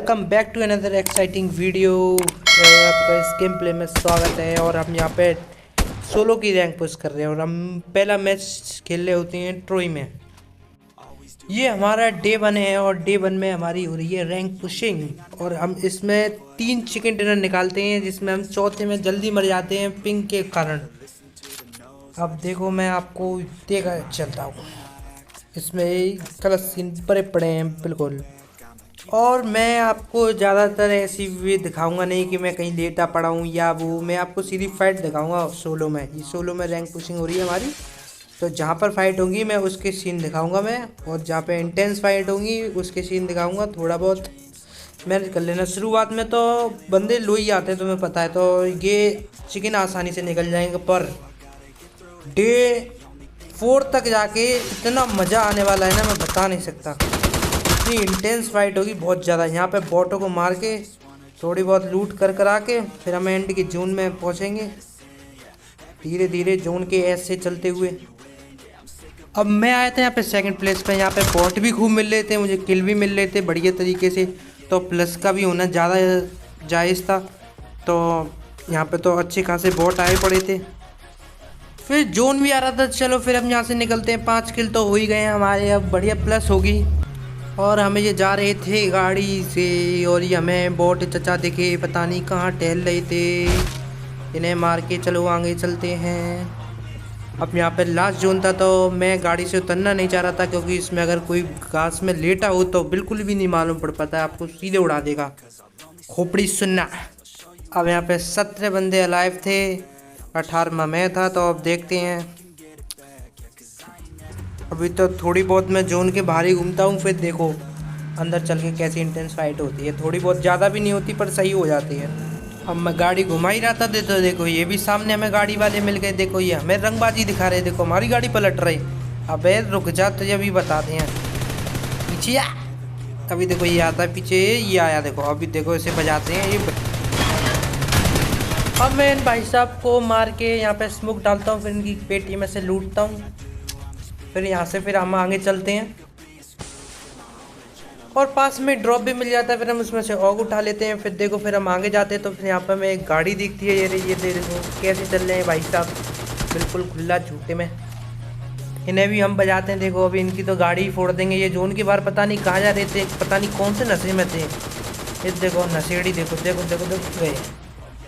Welcome back to another exciting video. आपका इस game play में स्वागत है। और हम यहाँ पे सोलो की रैंक पुश कर रहे हैं और हम पहला मैच खेल रहे होते हैं ट्रोई में। ये हमारा डे 1 है और डे 1 में हमारी हो रही है रैंक पुशिंग। और हम इसमें 3 चिकन डिनर निकालते हैं जिसमें हम चौथे में जल्दी मर जाते हैं पिंग के कारण। अब देखो मैं आपको देखा चलता हूँ, इसमें गलत सीन पड़े पड़े हैं बिल्कुल। और मैं आपको ज़्यादातर ऐसी वे दिखाऊंगा नहीं कि मैं कहीं लेटा पड़ा हूँ या वो, मैं आपको सीधी फाइट दिखाऊंगा सोलो में। ये सोलो में रैंक पुशिंग हो रही है हमारी, तो जहाँ पर फाइट होंगी मैं उसके सीन दिखाऊंगा मैं, और जहाँ पे इंटेंस फाइट होंगी उसके सीन दिखाऊंगा। थोड़ा बहुत मैनेज कर लेना। शुरुआत में तो बंदे लो ही आते हैं, तुम्हें पता है, तो ये चिकन आसानी से निकल जाएंगे। पर डे 4 तक जाके इतना मज़ा आने वाला है ना, मैं बता नहीं सकता। इतनी इंटेंस फाइट होगी बहुत ज़्यादा। यहाँ पे बॉटों को मार के थोड़ी बहुत लूट कर करा के फिर हम एंड की जोन में पहुँचेंगे धीरे धीरे जोन के ऐसे चलते हुए। अब मैं आया था यहाँ पे सेकंड प्लेस पे। यहाँ पे बॉट भी खूब मिल रहे थे, मुझे किल भी मिल रहे थे बढ़िया तरीके से, तो प्लस का भी होना ज़्यादा जायज़ था। तो यहाँ पे तो अच्छे खासे बॉट आए पड़े थे। फिर जोन भी आ रहा था। चलो फिर हम यहाँ से निकलते हैं। 5 किल तो हो ही गए हैं हमारे, अब बढ़िया प्लस होगी। और हमें ये जा रहे थे गाड़ी से और ये हमें बोट चचा दिखे, पता नहीं कहाँ टहल रहे थे। इन्हें मार के चलो आगे चलते हैं। अब यहाँ पे लास्ट जोन था तो मैं गाड़ी से उतरना नहीं चाह रहा था, क्योंकि इसमें अगर कोई घास में लेटा हो तो बिल्कुल भी नहीं मालूम पड़ पाता है, आपको सीधे उड़ा देगा। खोपड़ी सुनना। अब यहाँ पे 17 बंदे अलाइव थे, 18वां मैं था। तो अब देखते हैं। अभी तो थोड़ी बहुत मैं जोन के बाहर ही घूमता हूँ, फिर देखो अंदर चल के कैसी इंटेंस फाइट होती है। थोड़ी बहुत ज़्यादा भी नहीं होती पर सही हो जाती है। अब मैं गाड़ी घुमा ही रहा था, तो देखो ये भी सामने हमें गाड़ी वाले मिल गए। देखो ये हमें रंगबाजी दिखा रहे, देखो हमारी गाड़ी पलट रही। अबे रुक जा, तुझे अभी बताते हैं। पीछे आ, अभी देखो ये आता है पीछे, ये आया देखो। अभी देखो इसे बजाते हैं ये। अब मैं इन भाई साहब को मार के यहाँ पे स्मोक डालता हूँ, फिर इनकी पेटी में से लूटता हूँ। फिर यहाँ से फिर हम आगे चलते हैं और पास में ड्रॉप भी मिल जाता है, फिर हम उसमें से ऑग उठा लेते हैं। फिर देखो फिर हम आगे जाते हैं तो फिर यहाँ पर हमें एक गाड़ी दिखती है। ये देखो कैसे चल रहे हैं भाई साहब, बिल्कुल खुला झूठे में। इन्हें भी हम बजाते हैं। देखो अभी इनकी तो गाड़ी ही फोड़ देंगे। ये जोन के बाहर पता नहीं कहाँ जा रहे थे, पता नहीं कौन से नशे में थे। ये देखो नशेड़ी, देखो देखो देखो देखो गए।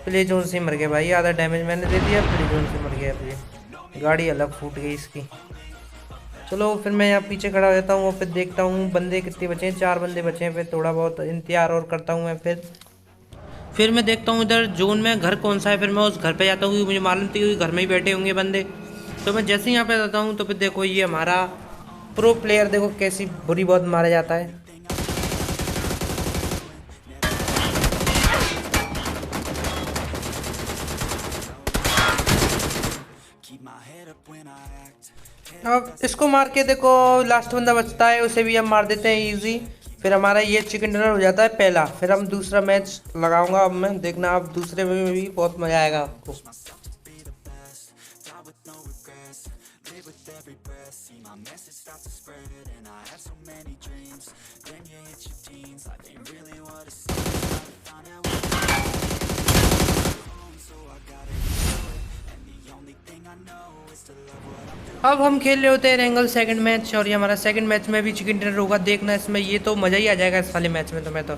प्ले जोन से मर गए भाई, आधा डैमेज मैंने दे दिया, प्ले जोन से मर गया। प्ले गाड़ी अलग फूट गई इसकी। चलो फिर मैं यहाँ पीछे खड़ा हो जाता हूँ और फिर देखता हूँ बंदे कितने बचे हैं। 4 बंदे बचे हैं। फिर थोड़ा बहुत इंतजार और करता हूँ मैं। फिर मैं देखता हूँ इधर जोन में घर कौन सा है। फिर मैं उस घर पे जाता हूँ क्योंकि मुझे मालूम थी कि घर में ही बैठे होंगे बंदे। तो मैं जैसे ही यहाँ पे जाता हूँ तो फिर देखो ये हमारा प्रो प्लेयर, देखो कैसी बुरी बहुत मारा जाता है। अब इसको मार के देखो लास्ट बंदा बचता है, उसे भी हम मार देते हैं इजी। फिर हमारा ये चिकन डिनर हो जाता है पहला। फिर हम दूसरा मैच लगाऊंगा अब मैं, देखना आप दूसरे में भी बहुत मज़ा आएगा आपको। अब हम खेल रहे होते हैं रेंगल सेकंड मैच, और ये हमारा सेकंड मैच में भी चिकन डिनर होगा। देखना इसमें ये तो मज़ा ही आ जाएगा इस वाले मैच में तो मैं तो।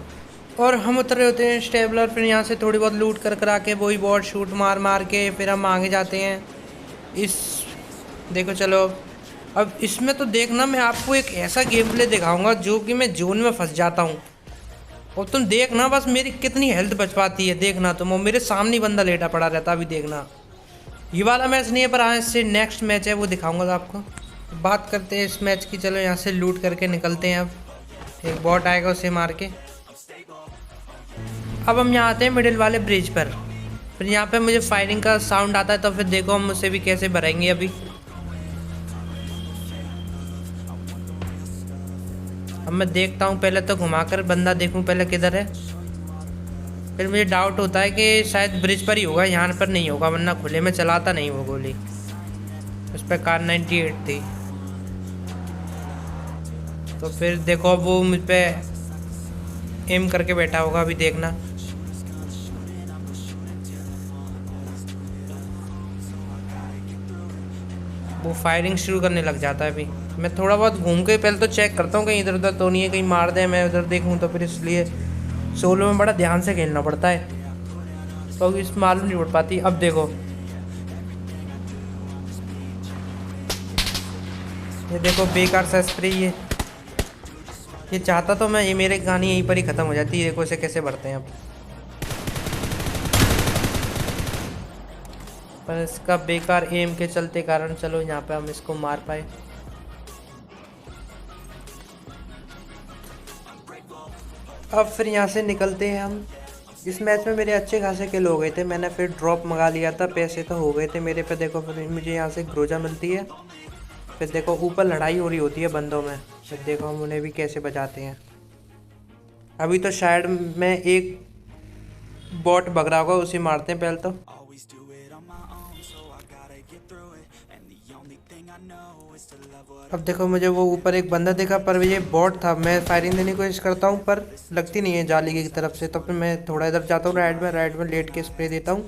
और हम उतर रहे होते हैं स्टेबलर। फिर यहाँ से थोड़ी बहुत लूट कर करा के वही बॉट शूट मार मार के फिर हम आगे जाते हैं इस। देखो चलो अब इसमें तो देखना मैं आपको एक ऐसा गेम प्ले दिखाऊंगा जो कि मैं जोन में फंस जाता हूँ। और तुम देखना बस मेरी कितनी हेल्थ बच पाती है, देखना तुम। और मेरे सामने बंदा लेटा पड़ा रहता, अभी देखना। ये वाला मैच नहीं है पर हाँ इससे नेक्स्ट मैच है वो दिखाऊंगा आपको। बात करते हैं इस मैच की। चलो यहाँ से लूट करके निकलते हैं। अब एक बॉट आएगा उसे मार के। अब हम यहाँ आते हैं मिडिल वाले ब्रिज पर। फिर यहाँ पे मुझे फायरिंग का साउंड आता है, तो फिर देखो हम उसे भी कैसे भरेंगे अभी। अब मैं देखता हूँ, पहले तो घुमाकर बंदा देखूँ पहले किधर है। फिर मुझे डाउट होता है कि शायद ब्रिज पर ही होगा, यहाँ पर नहीं होगा, वरना खुले में चलाता नहीं वो गोली। उस पर कार 98 थी। तो फिर देखो वो मुझ पर एम करके बैठा होगा, अभी देखना। वो फायरिंग शुरू करने लग जाता है। अभी मैं थोड़ा बहुत घूम के पहले तो चेक करता हूँ कहीं इधर उधर तो नहीं है, कहीं मार दे मैं उधर देखूँ तो। फिर इसलिए सोलो में बड़ा ध्यान से खेलना पड़ता है, तो इस मालूम नहीं पड़ पाती। अब देखो ये देखो बेकार सा स्प्रे। ये चाहता तो मैं, ये मेरे कहानी यहीं पर ही ख़त्म हो जाती है। देखो इसे कैसे बढ़ते हैं अब, पर इसका बेकार एम के चलते कारण चलो यहाँ पे हम इसको मार पाए। अब फिर यहाँ से निकलते हैं हम। इस मैच में मेरे अच्छे खासे किल हो गए थे, मैंने फिर ड्रॉप मंगा लिया था, पैसे तो हो गए थे मेरे पे। देखो फिर मुझे यहाँ से ग्रोजा मिलती है। फिर देखो ऊपर लड़ाई हो रही होती है बंदों में, फिर देखो हम उन्हें भी कैसे बचाते हैं। अभी तो शायद मैं एक बॉट भग रहा होगा, उसे मारते हैं पहले तो। अब देखो मुझे वो ऊपर एक बंदा देखा, पर ये बॉट था। मैं फायरिंग देने की कोशिश करता हूँ पर लगती नहीं है जाली की तरफ से, तो फिर मैं थोड़ा इधर जाता हूँ राइट में लेट के स्प्रे देता हूँ।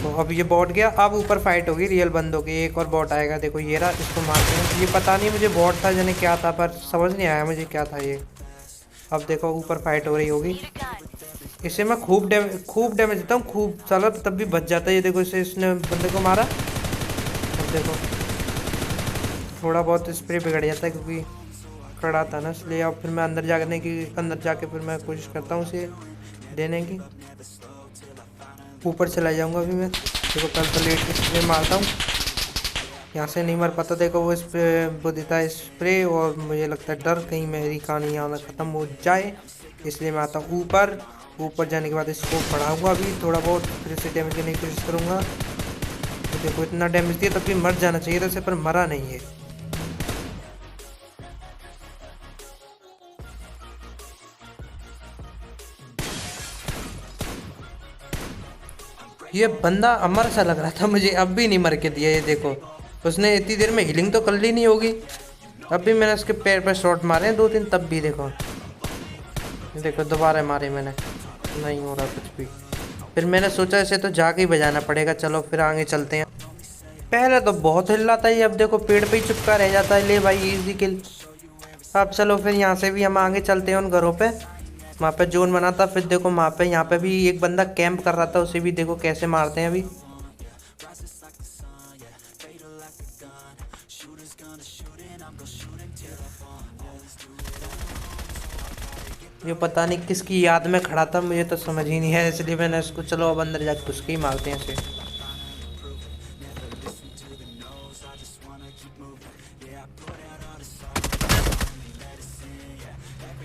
देखो अब ये बॉट गया। अब ऊपर फाइट होगी रियल बंदों की, एक और बॉट आएगा। देखो ये रहा, इसको मारते हैं। ये पता नहीं मुझे बॉट था जाने क्या था, पर समझ नहीं आया मुझे क्या था ये। अब देखो ऊपर फाइट हो रही होगी, इसे मैं खूब डैमेज देता हूँ, खूब साला, तब भी बच जाता है। ये देखो इसे, इसने बंदे को मारा। अब देखो थोड़ा बहुत स्प्रे बिगड़ जाता है क्योंकि खड़ा था ना, इसलिए। अब फिर मैं अंदर जाके फिर मैं कोशिश करता हूँ उसे देने की। ऊपर चला जाऊँगा अभी मैं। देखो कल तो लेट के स्प्रे मारता हूँ, यहाँ से नहीं मर पाता। देखो वो स्प्रे वो देता है स्प्रे, और मुझे लगता है डर कहीं मेरी कहानी यहाँ ख़त्म हो जाए, इसलिए मैं आता हूँ ऊपर। ऊपर जाने के बाद इसको बढ़ाऊँगा अभी थोड़ा बहुत, फिर से डैमेज करने की कोशिश करूँगा। तो देखो इतना डैमेज दिया, तब भी मर जाना चाहिए था इसे, पर मरा नहीं है। ये बंदा अमर सा लग रहा था मुझे, अब भी नहीं मर के दिया। ये देखो उसने इतनी देर में हीलिंग तो कर ली नहीं होगी। अब भी मैंने उसके पैर पर शॉट मारे हैं 2-3, तब भी देखो दोबारा मारे मैंने, नहीं हो रहा कुछ भी। फिर मैंने सोचा इसे तो जाके ही बजाना पड़ेगा। चलो फिर आगे चलते हैं। पहले तो बहुत हिल रहा था ये, अब देखो पेड़ पे ही चिपका रह जाता है। ले भाई इजी किल। अब चलो फिर यहाँ से भी हम आगे चलते हैं उन घरों पे। वहाँ पे जोन बना था, फिर देखो वहाँ पे यहाँ पे भी एक बंदा कैंप कर रहा था, उसे भी देखो कैसे मारते हैं अभी। ये पता नहीं किसकी याद में खड़ा था, मुझे तो समझ ही नहीं है, इसलिए मैंने इसको, चलो अब अंदर जाके उसके ही मारते हैं इसे।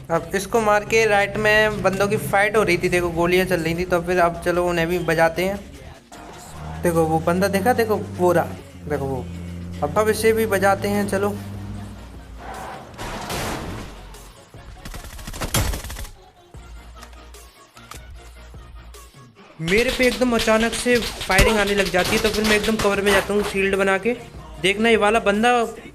अब इसको मार के राइट में बंदों की फाइट हो रही थी, देखो गोलियां चल रही थी, तो फिर अब चलो उन्हें भी बजाते हैं। देखो वो बंदा देखा, देखो वो रहा, देखो वो। अब इसे भी बजाते हैं चलो। मेरे पे एकदम अचानक से फायरिंग आने लग जाती है, तो फिर मैं एकदम कवर में जाता हूँ शील्ड बना के। देखना ये वाला बंदा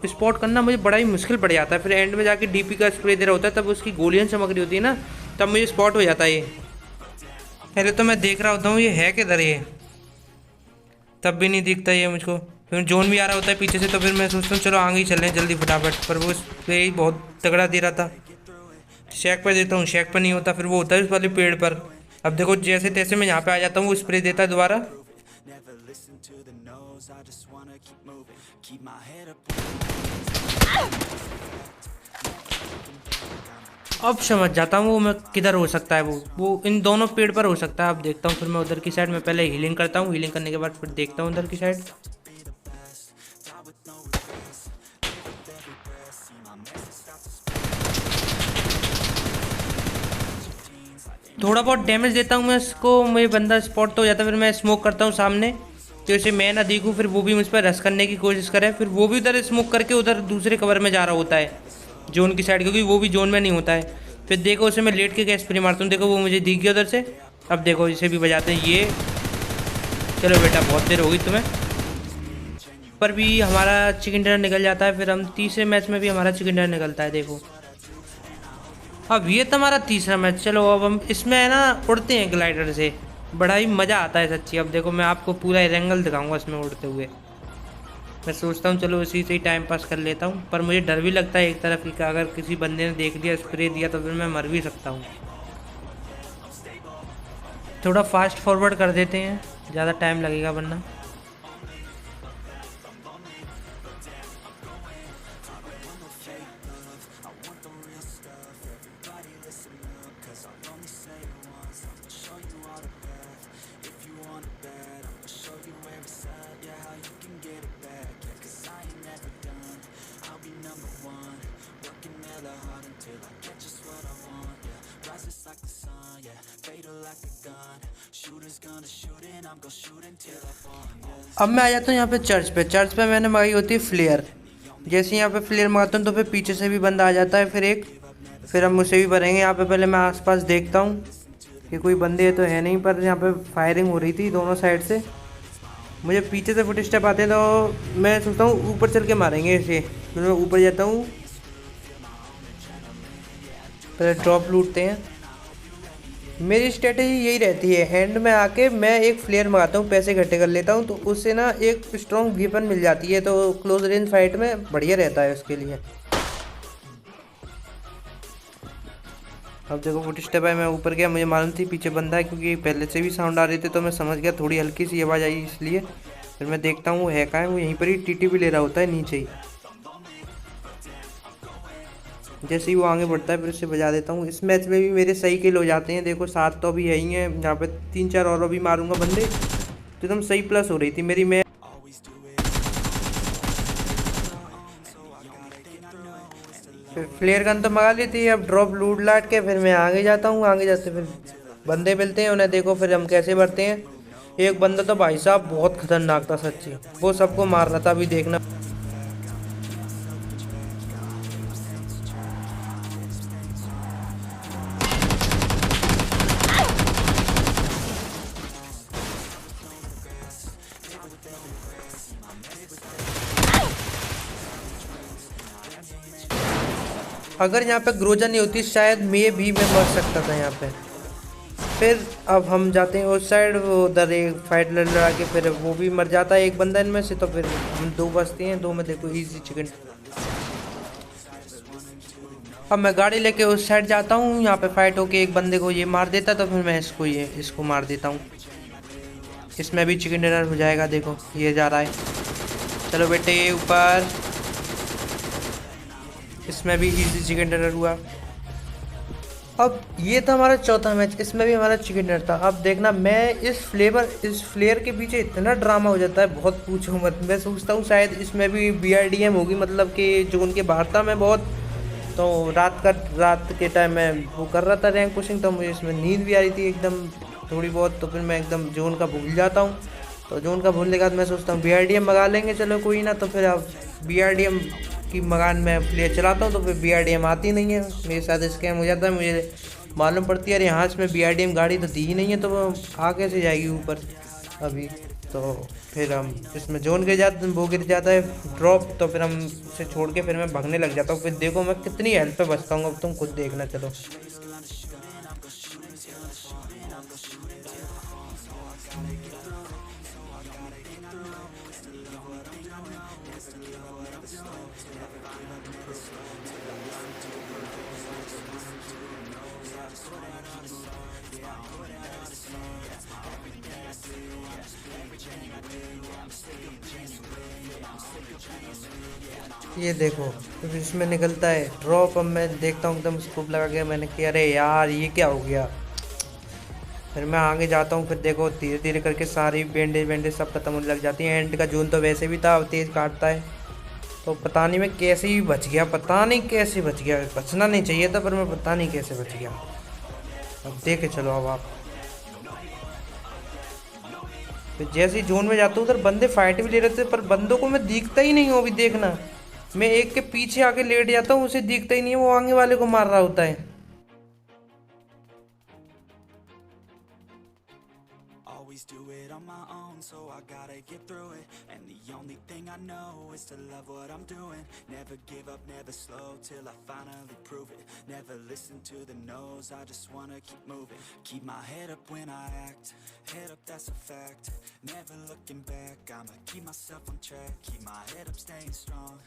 स्पॉट करना मुझे बड़ा ही मुश्किल पड़ जाता है। फिर एंड में जाके डीपी का स्प्रे दे रहा होता है, तब उसकी गोलियां चमक रही होती है ना, तब मुझे स्पॉट हो जाता है ये। पहले तो मैं देख रहा होता हूँ ये है किधर ये, तब भी नहीं दिखता ये मुझको। फिर जोन भी आ रहा होता है पीछे से, तो फिर मैं सोचता हूँ चलो आगे ही चल रहे हैं जल्दी फटाफट, पर वो स्प्रे ही बहुत तगड़ा दे रहा था। शेक पर देता हूँ, शेक पर नहीं होता, फिर वो होता है उस वाले पेड़ पर। अब देखो जैसे तैसे मैं यहाँ पे आ जाता हूँ, वो स्प्रे देता है दोबारा। अब समझ जाता हूँ वो मैं किधर हो सकता है, वो इन दोनों पेड़ पर हो सकता है। अब देखता हूँ फिर मैं उधर की साइड में पहले हीलिंग करता हूँ, हीलिंग करने के बाद फिर देखता हूँ उधर की साइड। थोड़ा बहुत डैमेज देता हूँ मैं इसको, मुझे बंदा स्पॉट तो हो जाता है। फिर मैं स्मोक करता हूँ सामने, तो इसे मैं ना देखूँ, फिर वो भी मुझ पर रश करने की कोशिश करे। फिर वो भी उधर स्मोक करके उधर दूसरे कवर में जा रहा होता है जोन की साइड, क्योंकि वो भी जोन में नहीं होता है। फिर देखो उसे मैं लेट के गैस स्प्रे मारता हूँ, देखो वो मुझे दिख गया उधर से। अब देखो इसे भी बजाते हैं ये। चलो बेटा बहुत देर होगी तुम्हें, पर भी हमारा चिकन डिनर निकल जाता है। फिर हम तीसरे मैच में भी हमारा चिकन डिनर निकलता है। देखो अब ये तो हमारा तीसरा मैच। चलो अब हम इसमें है ना उड़ते हैं ग्लाइडर से, बड़ा ही मज़ा आता है सच्ची। अब देखो मैं आपको पूरा एंगल दिखाऊंगा इसमें उड़ते हुए। मैं सोचता हूँ चलो इसी से ही टाइम पास कर लेता हूँ, पर मुझे डर भी लगता है एक तरफ कि अगर किसी बंदे ने देख लिया स्प्रे दिया तो फिर मैं मर भी सकता हूँ। थोड़ा फास्ट फॉरवर्ड कर देते हैं, ज़्यादा टाइम लगेगा वरना। अब मैं आ जाता हूँ यहाँ पे चर्च पे। चर्च पे मैंने मंगाई होती है फ्लेयर। जैसे यहाँ पे फ्लेयर मंगाता हूँ तो फिर पीछे से भी बंदा आ जाता है, फिर हम उसे भी भरेंगे। यहाँ पे पहले मैं आसपास देखता हूँ कि कोई बंदे तो है नहीं, पर यहाँ पे फायरिंग हो रही थी दोनों साइड से। मुझे पीछे से फुट स्टेप आते हैं तो मैं सोचता हूँ ऊपर चल के मारेंगे इसे। फिर मैं ऊपर जाता हूँ, पहले ड्रॉप लूटते हैं। मेरी स्ट्रेटेजी यही रहती है, हैंड में आके मैं एक फ्लेयर मंगाता हूँ, पैसे इकट्ठे कर लेता हूँ, तो उससे ना एक स्ट्रॉन्ग वेपन मिल जाती है, तो क्लोज रेंज फाइट में बढ़िया रहता है उसके लिए। अब देखो फुट स्टेप है, मैं ऊपर गया, मुझे मालूम थी पीछे बंदा है क्योंकि पहले से भी साउंड आ रहे थे, तो मैं समझ गया। थोड़ी हल्की सी आवाज़ आई इसलिए। फिर मैं देखता हूँ वो है कहाँ है, वो यहीं पर ही टीटी भी ले रहा होता है नीचे ही। जैसे ही वो आगे बढ़ता है फिर उससे बजा देता हूँ। इस मैच में भी मेरे सही किल हो जाते हैं। देखो 7 तो अभी है ही हैं, यहाँ पे 3-4 और अभी मारूंगा बंदे, तो एकदम सही प्लस हो रही थी मेरी। मैं फिर फ्लेयर गन तो मंगा ली थी, अब ड्रॉप लूट लाट के फिर मैं आगे जाता हूँ। आगे जाते फिर बंदे मिलते हैं, उन्हें देखो फिर हम कैसे भरते हैं। एक बंदा तो भाई साहब बहुत खतरनाक था सच्ची, वो सबको मार रहा था। अभी देखना। अगर यहाँ पे ग्रोजा नहीं होती शायद मैं मर सकता था यहाँ पे। फिर अब हम जाते हैं उस साइड, वो उधर एक फाइट लड़ा के फिर वो भी मर जाता है एक बंदा इनमें से, तो फिर हम 2 बचते हैं। 2 में देखो इजी चिकन। अब मैं गाड़ी लेके उस साइड जाता हूँ, यहाँ पे फाइट होके एक बंदे को ये मार देता, तो फिर मैं इसको मार देता हूँ। इसमें भी चिकन डिनर हो जाएगा। देखो ये जा रहा है, चलो बेटे ऊपर। इसमें भी इजी चिकन डिनर हुआ। अब ये था हमारा चौथा मैच, इसमें भी हमारा चिकन डिनर था। अब देखना, मैं इस फ्लेयर के पीछे इतना ड्रामा हो जाता है, बहुत पूछो मत। मैं सोचता हूँ शायद इसमें भी BRDM होगी, मतलब कि जो उनके बाहर था मैं बहुत। तो रात के टाइम मैं वो कर रहा था रैंक पुशिंग, तो मुझे इसमें नींद भी आ रही थी एकदम थोड़ी बहुत, तो फिर मैं एकदम जोन का भूल जाता हूँ। तो जोन का भूलने के बाद मैं सोचता हूँ BRDM मंगा लेंगे, चलो कोई ना। तो फिर अब BRDM की मकान में प्लेयर चलाता हूँ, तो फिर BRDM आती नहीं है, मेरे साथ स्कैम हो जाता है। मुझे मालूम पड़ती है अरे यहाँ इसमें BRDM गाड़ी तो दी ही नहीं है, तो वो आ कैसे जाएगी ऊपर अभी। तो फिर हम इसमें जोन गिर जाते, वो गिर जाता है ड्रॉप, तो फिर हम उसे छोड़ के फिर मैं भागने लग जाता हूँ। फिर देखो मैं कितनी हेल्प पे बचता हूँ, अब तुम खुद देखना। चलो ये देखो फिर इसमें निकलता है ड्रॉप। अब मैं देखता हूँ एकदम स्कोप लगा के, मैंने किया अरे यार ये क्या हो गया। फिर मैं आगे जाता हूँ, फिर देखो धीरे धीरे करके सारी बैंडेज सब खत्म होने लग जाती हैं। एंड का जोन तो वैसे भी था, तेज़ काटता है, तो पता नहीं मैं कैसे ही बच गया, पता नहीं कैसे बच गया। बचना नहीं चाहिए था पर मैं पता नहीं कैसे बच गया। अब देखे चलो अब आप। फिर जैसे ही जोन में जाता हूँ उधर बंदे फाइट भी ले रहे थे, पर बंदों को मैं दिखता ही नहीं हूँ। अभी देखना, मैं एक के पीछे आके लेट जाता हूँ, उसे दिखता ही नहीं है, वो आगे वाले को मार रहा होता है। Always do it on my own, so I gotta get through it. And the only thing I know is to love what I'm doing. Never give up, never slow, till I finally prove it. Never listen to the no's, I just wanna keep moving. Keep my head up when I act, head up, that's a fact. Never looking back, I'ma keep myself on track. Keep my head up, staying strong,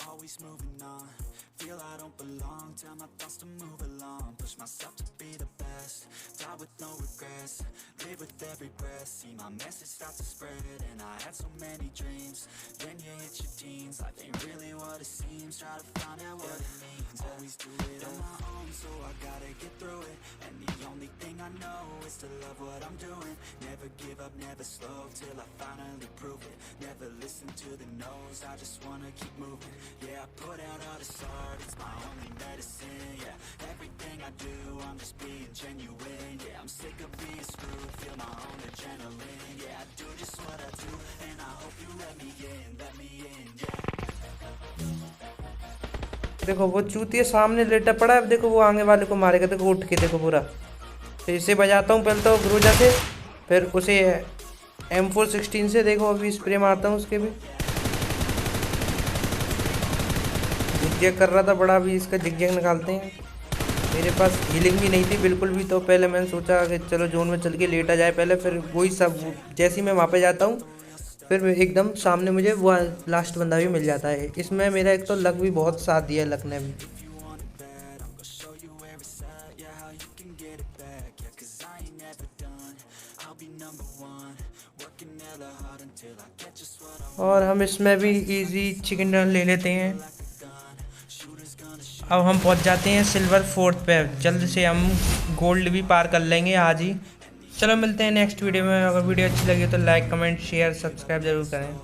always moving on. Feel I don't belong, tell my thoughts to move along. Push myself to be the best, die with no regrets. Live with every breath, see my message start to spread. And I had so many dreams, then you hit your teens. Life ain't really what it seems, try to find out what it means. Always do it on my own, so I gotta get through it. And the only thing I know is to love what I'm doing. Never give up, never slow, till I finally prove it. Never listen to the no's, I just wanna keep moving. Yeah, I put out all this art, it's my only medicine. Yeah, everything I do, I'm just being genuine. Yeah, I'm sick of being screwed, feel my own adrenaline. Yeah, I do just what I do, and I hope you let me in, yeah. देखो वो चूतिया सामने लेटा पड़ा है, देखो वो आगे वाले को मारेगा, देखो उठ के, देखो पूरा। तो इसे बजाता हूँ पहले तो ग्रोजा से, फिर उसे M416 से, देखो अभी स्प्रे मारता हूँ उसके भी। जिगजैग कर रहा था बड़ा, अभी इसका जिगजैग निकालते हैं। मेरे पास हीलिंग भी नहीं थी बिल्कुल भी, तो पहले मैंने सोचा कि चलो जोन में चल के लेटा जाए पहले, फिर वही सब जैसे ही मैं वहाँ पे जाता हूँ फिर एकदम सामने मुझे वो लास्ट बंदा भी मिल जाता है। इसमें मेरा एक तो लक भी बहुत साथ दिया है, लक ने भी। और हम इसमें भी इजी चिकन डिनर ले लेते हैं। अब हम पहुंच जाते हैं सिल्वर फोर्थ पे, जल्द से हम गोल्ड भी पार कर लेंगे आज ही। चलो मिलते हैं नेक्स्ट वीडियो में। अगर वीडियो अच्छी लगी तो लाइक कमेंट शेयर सब्सक्राइब जरूर करें।